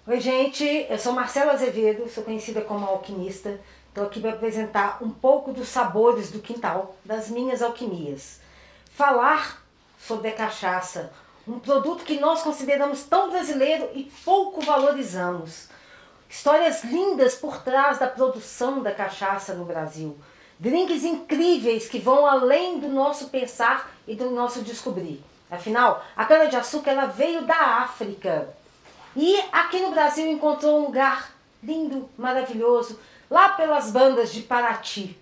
Oi, gente, eu sou Marcela Azevedo, sou conhecida como alquimista. Estou aqui para apresentar um pouco dos sabores do quintal, das minhas alquimias. Falar sobre a cachaça, um produto que nós consideramos tão brasileiro e pouco valorizamos. Histórias lindas por trás da produção da cachaça no Brasil. Drinks incríveis que vão além do nosso pensar e do nosso descobrir. Afinal, a cana-de-açúcar ela veio da África. E aqui no Brasil encontrou um lugar lindo, maravilhoso, lá pelas bandas de Paraty.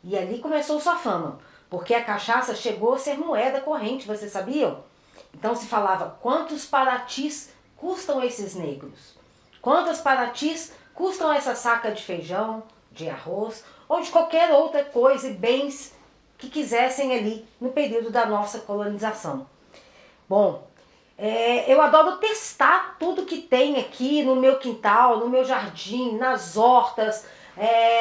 E ali começou sua fama, porque a cachaça chegou a ser moeda corrente, vocês sabiam? Então se falava, quantos Paratis custam esses negros? Quantas Paratis custam essa saca de feijão, de arroz ou de qualquer outra coisa e bens que quisessem ali no período da nossa colonização? Bom, eu adoro testar tudo que tem aqui no meu quintal, no meu jardim, nas hortas,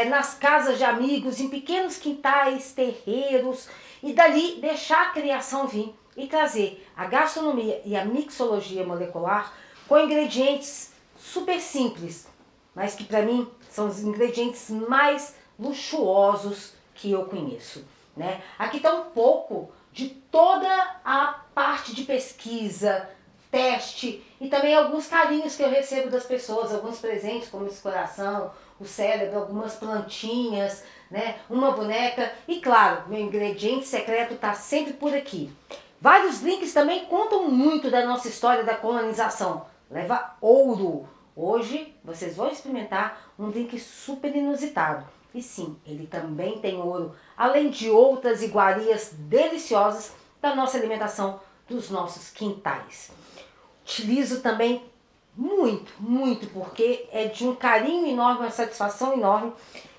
nas casas de amigos, em pequenos quintais, terreiros, e dali deixar a criação vir e trazer a gastronomia e a mixologia molecular com ingredientes super simples, mas que para mim são os ingredientes mais luxuosos que eu conheço. Né? Aqui está um pouco de toda a parte de pesquisa, teste e também alguns carinhos que eu recebo das pessoas, alguns presentes como esse coração, o cérebro, algumas plantinhas, né, uma boneca e claro, meu ingrediente secreto está sempre por aqui. Vários drinks também contam muito da nossa história da colonização. Leva ouro. Hoje vocês vão experimentar um drink super inusitado. E sim, ele também tem ouro, além de outras iguarias deliciosas da nossa alimentação, dos nossos quintais. Utilizo também muito, porque é de um carinho enorme, uma satisfação enorme.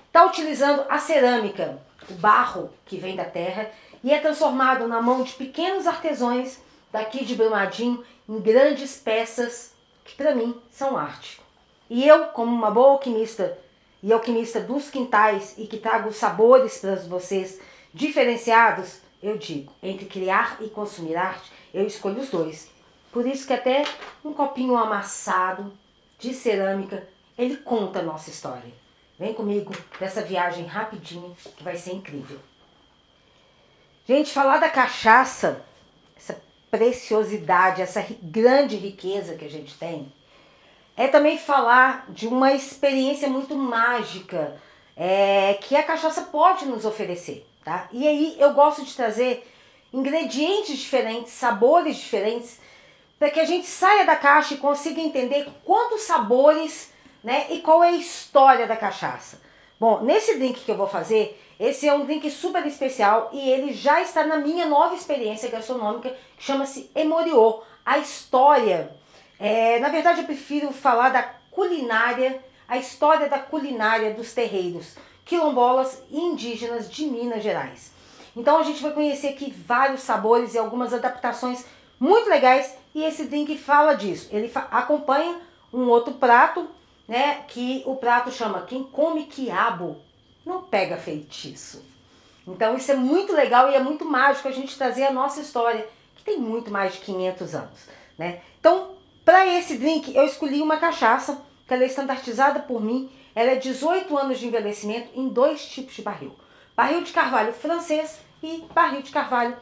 Está utilizando a cerâmica, o barro que vem da terra, e é transformado na mão de pequenos artesãos daqui de Brumadinho em grandes peças que para mim são arte. E eu, como uma boa alquimista e alquimista dos quintais e que trago sabores para vocês diferenciados, eu digo, entre criar e consumir arte, eu escolho os dois. Por isso que até um copinho amassado de cerâmica, ele conta a nossa história. Vem comigo nessa viagem rapidinho que vai ser incrível. Gente, falar da cachaça, essa preciosidade, essa grande riqueza que a gente tem, é também falar de uma experiência muito mágica que a cachaça pode nos oferecer, tá? E aí eu gosto de trazer ingredientes diferentes, sabores diferentes, para que a gente saia da caixa e consiga entender quantos sabores, né, e qual é a história da cachaça. Bom, nesse drink que eu vou fazer, esse é um drink super especial e ele já está na minha nova experiência gastronômica, que chama-se Emoriô, a história. Na verdade, eu prefiro falar da culinária, a história da culinária dos terreiros quilombolas e indígenas de Minas Gerais. Então a gente vai conhecer aqui vários sabores e algumas adaptações muito legais e esse drink fala disso. Ele acompanha um outro prato, né, que o prato chama Quem Come Quiabo Não Pega Feitiço. Então isso é muito legal e é muito mágico a gente trazer a nossa história, que tem muito mais de 500 anos. Né? Então, para esse drink, eu escolhi uma cachaça, que ela é estandartizada por mim. Ela é 18 anos de envelhecimento em 2 tipos de barril. Barril de carvalho francês e barril de carvalho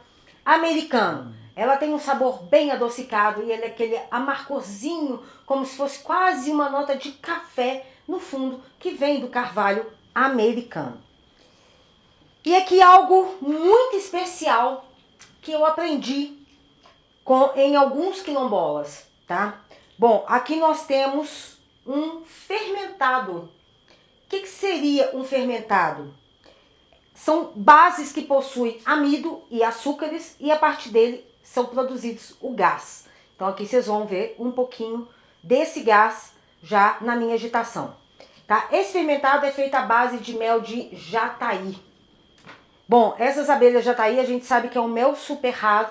americano. Ela tem um sabor bem adocicado e ele é aquele amargozinho, como se fosse quase uma nota de café no fundo, que vem do carvalho americano. E aqui algo muito especial que eu aprendi em alguns quilombolas, tá? Bom, aqui nós temos um fermentado. O que seria um fermentado? São bases que possuem amido e açúcares e a partir dele são produzidos o gás. Então aqui vocês vão ver um pouquinho desse gás já na minha agitação. Tá? Esse fermentado é feito à base de mel de jataí. Bom, essas abelhas jataí a gente sabe que é um mel super raro.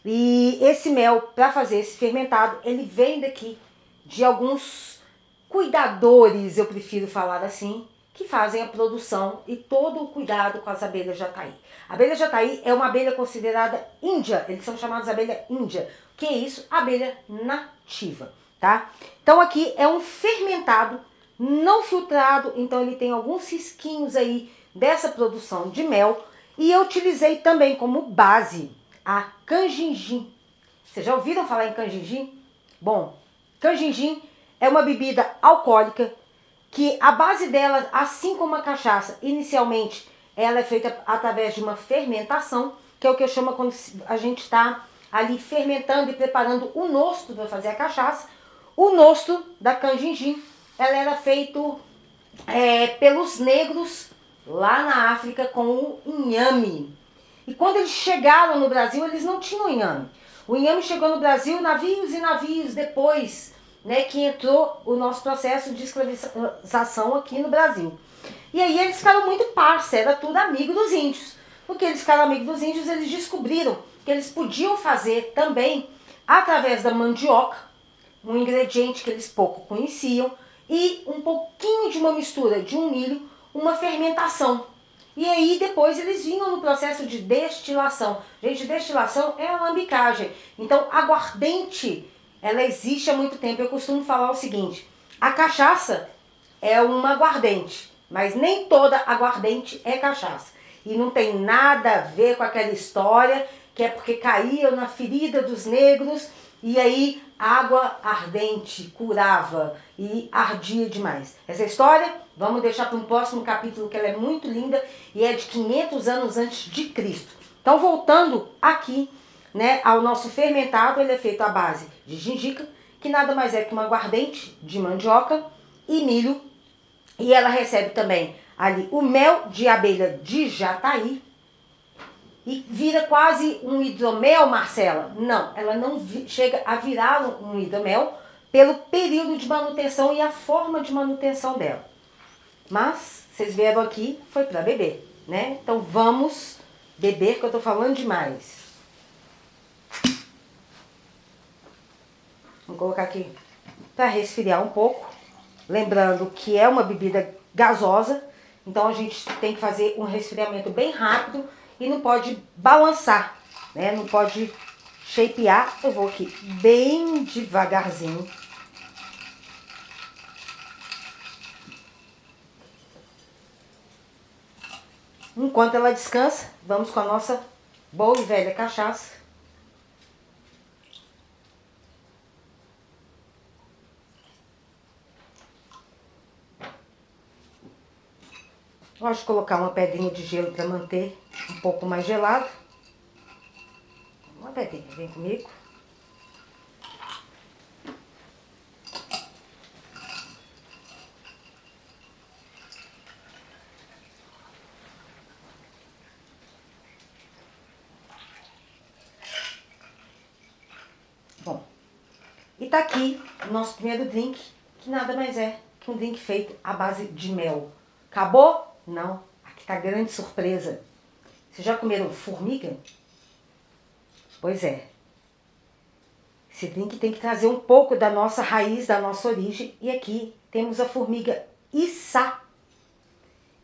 E esse mel, para fazer esse fermentado, ele vem daqui de alguns cuidadores, eu prefiro falar assim, que fazem a produção e todo o cuidado com as abelhas jataí. A abelha jataí é uma abelha considerada índia, eles são chamados abelha índia. O que é isso? Abelha nativa. tá? Então aqui é um fermentado não filtrado, então ele tem alguns risquinhos aí dessa produção de mel. E eu utilizei também como base a canjinjim. Vocês já ouviram falar em canjinjim? Bom, canjinjim é uma bebida alcoólica que a base dela, assim como a cachaça, inicialmente ela é feita através de uma fermentação, que é o que eu chamo quando a gente está ali fermentando e preparando o nosto para fazer a cachaça. O nosto da canjinjim, ela era feito pelos negros lá na África com o inhame. E quando eles chegaram no Brasil, eles não tinham inhame. O inhame chegou no Brasil navios e navios depois, né, que entrou o nosso processo de escravização aqui no Brasil. E aí eles ficaram muito parça, era tudo amigo dos índios. Porque eles ficaram amigos dos índios, eles descobriram que eles podiam fazer também, através da mandioca, um ingrediente que eles pouco conheciam, e um pouquinho de uma mistura de um milho, uma fermentação. E aí depois eles vinham no processo de destilação. Gente, destilação é alambicagem. Então a aguardente, ela existe há muito tempo. Eu costumo falar o seguinte, a cachaça é uma aguardente, mas nem toda aguardente é cachaça. E não tem nada a ver com aquela história que é porque caíam na ferida dos negros e aí água ardente curava e ardia demais. Essa história vamos deixar para um próximo capítulo, que ela é muito linda e é de 500 anos antes de Cristo. Então voltando aqui, né, ao nosso fermentado, ele é feito à base de gengica, que nada mais é que uma aguardente de mandioca e milho. E ela recebe também ali o mel de abelha de jataí. E vira quase um hidromel, Marcela? Não, ela não chega a virar um hidromel pelo período de manutenção e a forma de manutenção dela. Mas, vocês vieram aqui, foi para beber, né? Então vamos beber, que eu tô falando demais. Vou colocar aqui para resfriar um pouco. Lembrando que é uma bebida gasosa, então a gente tem que fazer um resfriamento bem rápido e não pode balançar, né? Não pode shapear. Eu vou aqui bem devagarzinho. Enquanto ela descansa, vamos com a nossa boa e velha cachaça. Gosto de colocar uma pedrinha de gelo para manter um pouco mais gelado. Uma pedrinha, vem comigo. Bom, e tá aqui o nosso primeiro drink, que nada mais é que um drink feito à base de mel. Acabou? Não, aqui tá grande surpresa. Vocês já comeram formiga? Pois é. Esse drink tem que trazer um pouco da nossa raiz, da nossa origem. E aqui temos a formiga içá.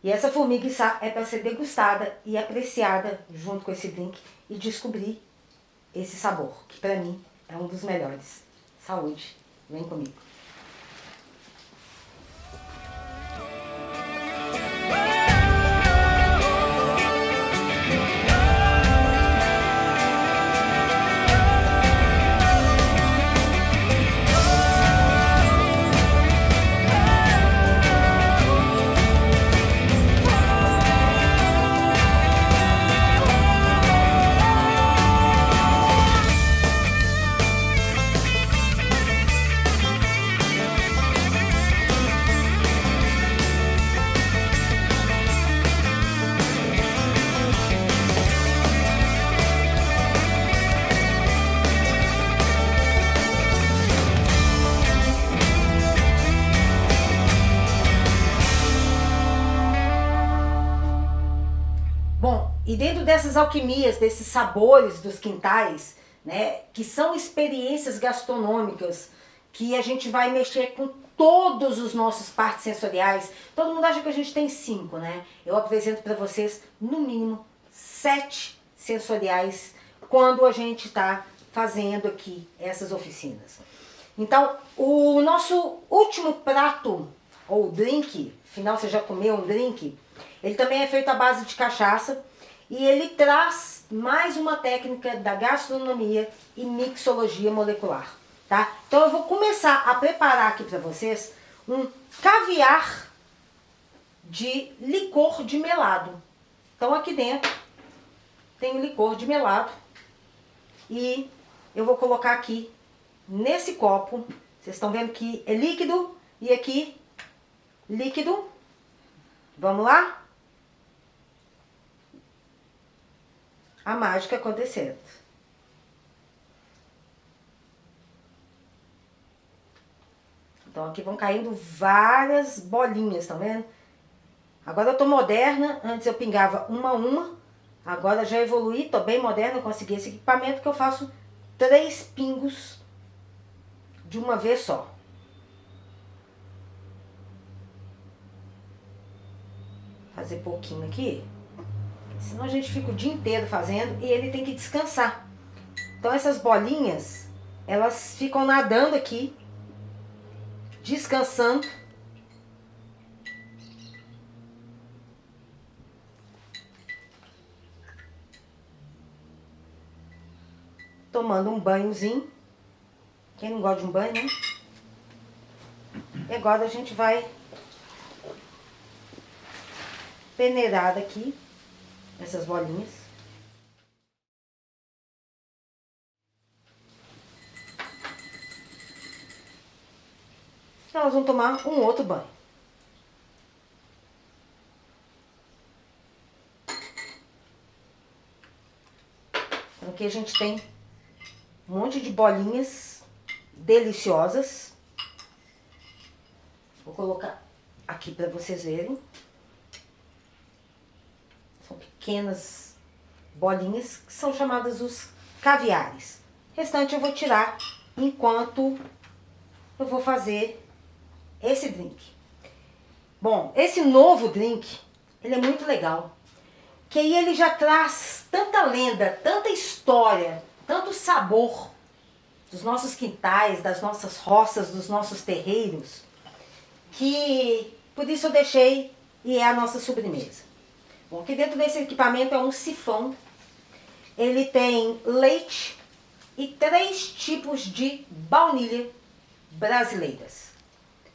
E essa formiga içá é para ser degustada e apreciada junto com esse drink e descobrir esse sabor, que para mim é um dos melhores. Saúde, vem comigo. E dentro dessas alquimias, desses sabores dos quintais, né, que são experiências gastronômicas, que a gente vai mexer com todos os nossos partes sensoriais. Todo mundo acha que a gente tem 5, né? Eu apresento para vocês, no mínimo, 7 sensoriais quando a gente está fazendo aqui essas oficinas. Então, o nosso último prato, ou drink, afinal você já comeu um drink, ele também é feito à base de cachaça e ele traz mais uma técnica da gastronomia e mixologia molecular, tá? Então eu vou começar a preparar aqui para vocês um caviar de licor de melado. Então aqui dentro tem o licor de melado e eu vou colocar aqui nesse copo. Vocês estão vendo que é líquido e aqui líquido. Vamos lá? A mágica acontecendo. Então aqui vão caindo várias bolinhas, tá vendo? Agora eu tô moderna, antes eu pingava uma a uma, agora já evoluí, tô bem moderna, consegui esse equipamento que eu faço 3 pingos de uma vez só. Fazer pouquinho aqui, senão a gente fica o dia inteiro fazendo e ele tem que descansar. Então essas bolinhas, elas ficam nadando aqui, descansando. Tomando um banhozinho. Quem não gosta de um banho, né? E agora a gente vai peneirar aqui essas bolinhas. Então elas vão tomar um outro banho. Então aqui a gente tem um monte de bolinhas deliciosas. Vou colocar aqui para vocês verem. São pequenas bolinhas que são chamadas os caviares. O restante eu vou tirar enquanto eu vou fazer esse drink. Bom, esse novo drink, ele é muito legal. Que aí ele já traz tanta lenda, tanta história, tanto sabor dos nossos quintais, das nossas roças, dos nossos terreiros, que por isso eu deixei e é a nossa sobremesa. Bom, aqui dentro desse equipamento é um sifão. Ele tem leite e 3 tipos de baunilha brasileiras.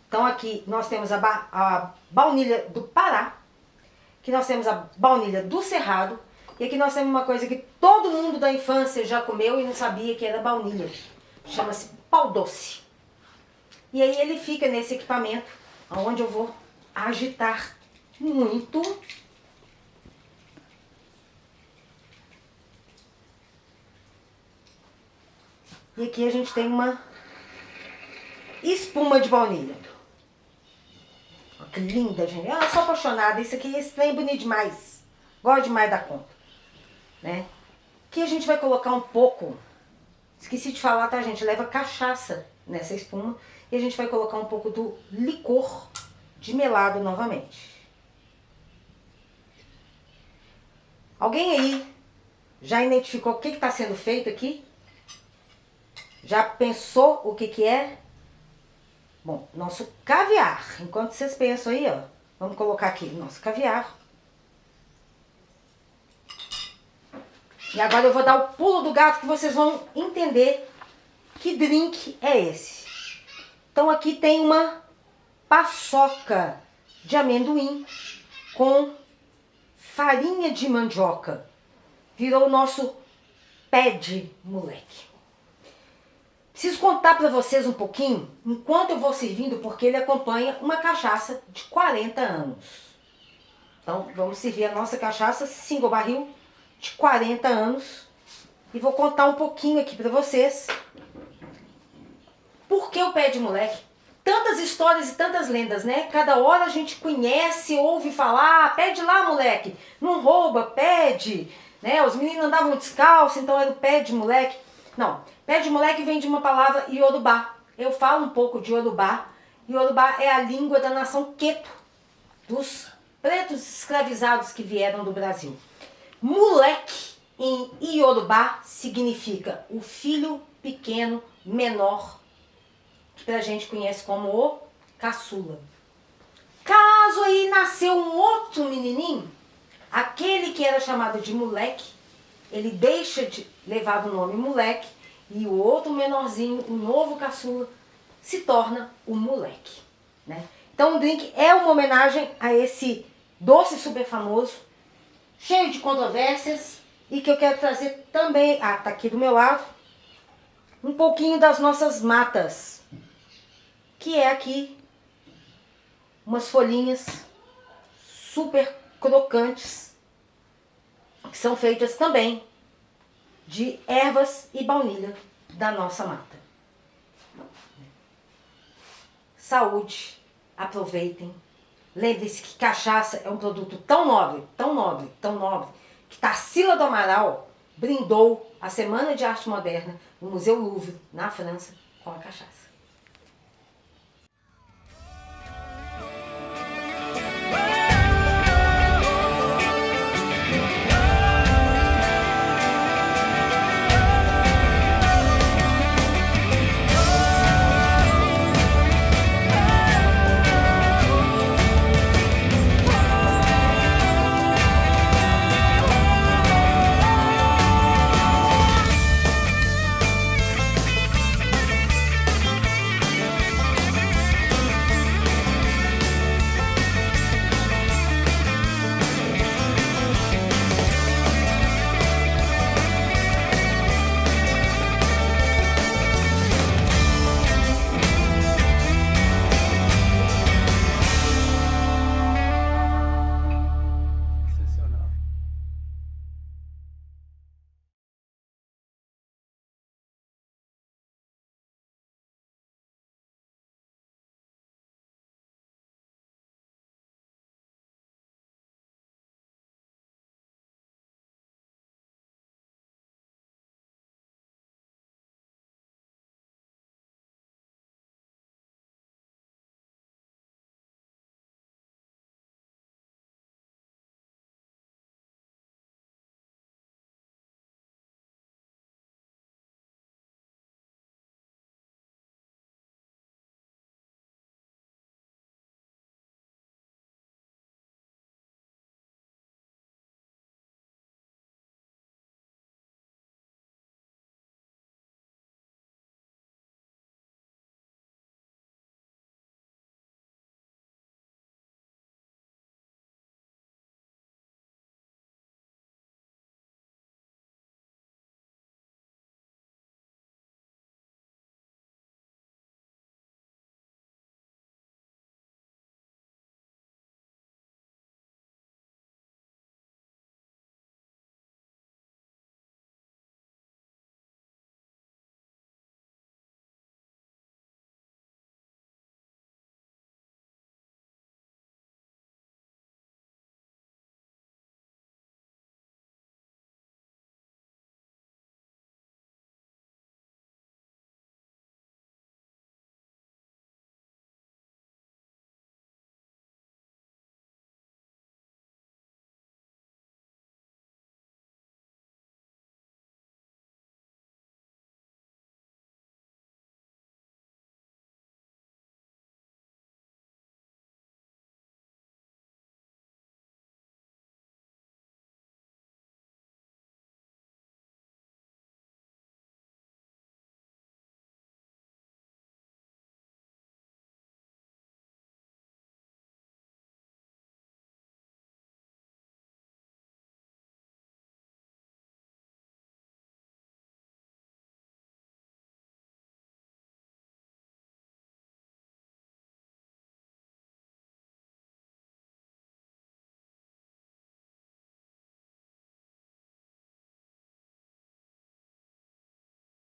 Então aqui nós temos a baunilha do Pará, que nós temos a baunilha do Cerrado, e aqui nós temos uma coisa que todo mundo da infância já comeu e não sabia que era baunilha. Chama-se pau doce. E aí ele fica nesse equipamento, onde eu vou agitar muito. E aqui a gente tem uma espuma de baunilha. Olha que linda, gente. Eu sou apaixonada. Isso aqui, esse trem é bonito demais. Gosto demais da conta. Né? Aqui a gente vai colocar um pouco. Esqueci de falar, tá, gente? Leva cachaça nessa espuma. E a gente vai colocar um pouco do licor de melado novamente. Alguém aí já identificou o que está sendo feito aqui? Já pensou o que é? Bom, nosso caviar. Enquanto vocês pensam aí, ó, vamos colocar aqui nosso caviar. E agora eu vou dar o pulo do gato que vocês vão entender que drink é esse. Então aqui tem uma paçoca de amendoim com farinha de mandioca. Virou o nosso pé de moleque. Preciso contar para vocês um pouquinho, enquanto eu vou servindo, porque ele acompanha uma cachaça de 40 anos. Então, vamos servir a nossa cachaça single barril de 40 anos. E vou contar um pouquinho aqui para vocês. Por que o pé de moleque? Tantas histórias e tantas lendas, né? Cada hora a gente conhece, ouve falar, pede lá, moleque, não rouba, pede. Né? Os meninos andavam descalços, então era o pé de moleque. Não, pé de moleque vem de uma palavra iorubá. Eu falo um pouco de iorubá. Iorubá é a língua da nação Queto, dos pretos escravizados que vieram do Brasil. Moleque em iorubá significa o filho pequeno, menor que a gente conhece como o caçula. Caso aí nasceu um outro menininho, aquele que era chamado de moleque, ele deixa de levar o nome moleque e o outro menorzinho, o novo caçula, se torna o moleque, né? Então o drink é uma homenagem a esse doce super famoso, cheio de controvérsias, e que eu quero trazer também, tá aqui do meu lado, um pouquinho das nossas matas, que é aqui umas folhinhas super crocantes, que são feitas também de ervas e baunilha da nossa mata. Saúde, aproveitem. Lembre-se que cachaça é um produto tão nobre, tão nobre, tão nobre, que Tarsila do Amaral brindou a Semana de Arte Moderna no Museu Louvre, na França, com a cachaça.